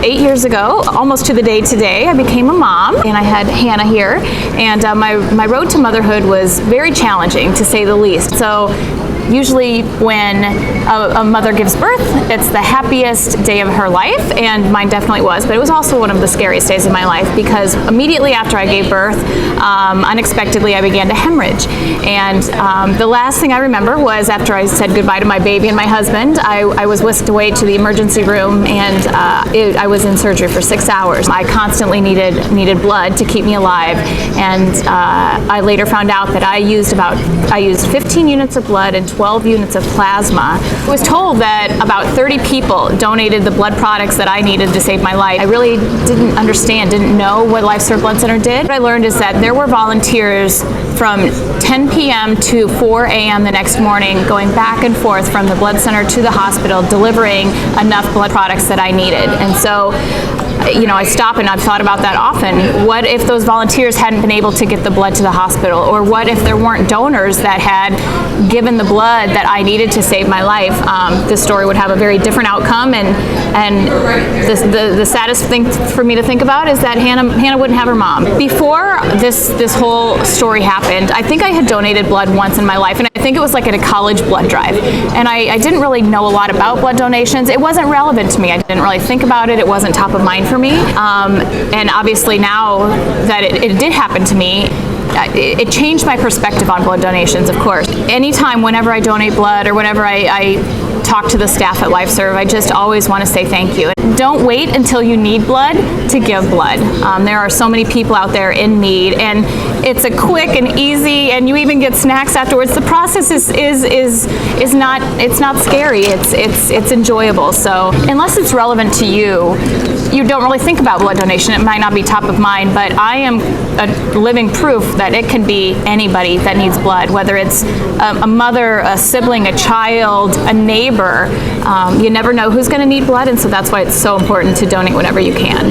8 years ago, almost to the day today, I became a mom, and I had Hannah here, and my road to motherhood was very challenging, to say the least. So usually when a mother gives birth, it's the happiest day of her life, and mine definitely was, but it was also one of the scariest days of my life, because immediately after I gave birth, unexpectedly I began to hemorrhage. And the last thing I remember was after I said goodbye to my baby and my husband, I was whisked away to the emergency room, and I was in surgery for 6 hours. I constantly needed blood to keep me alive, and I later found out that I used 15 units of blood and 12 units of plasma. I was told that about 30 people donated the blood products that I needed to save my life. I really didn't know what LifeServe Blood Center did. What I learned is that there were volunteers from 10 p.m. to 4 a.m. the next morning going back and forth from the blood center to the hospital, delivering enough blood products that I needed. And so, I stop and I've thought about that often. What if those volunteers hadn't been able to get the blood to the hospital? Or what if there weren't donors that had given the blood that I needed to save my life? This story would have a very different outcome, and the saddest thing for me to think about is that Hannah wouldn't have her mom. Before this whole story happened, I think I had donated blood once in my life, and I think it was like at a college blood drive. And I didn't really know a lot about blood donations. It wasn't relevant to me. I didn't really think about it. It wasn't top of mind for me. And obviously now that it did happen to me, it changed my perspective on blood donations, of course. Anytime, whenever I donate blood or whenever I talk to the staff at LifeServe, I just always want to say thank you. Don't wait until you need blood to give blood. There are so many people out there in need, and it's a quick and easy, and you even get snacks afterwards. The process is not scary. It's enjoyable. So unless it's relevant to you, you don't really think about blood donation. It might not be top of mind, but I am a living proof that it can be anybody that needs blood, whether it's a mother, a sibling, a child, a neighbor. You never know who's going to need blood, and so that's why it's so important to donate whenever you can.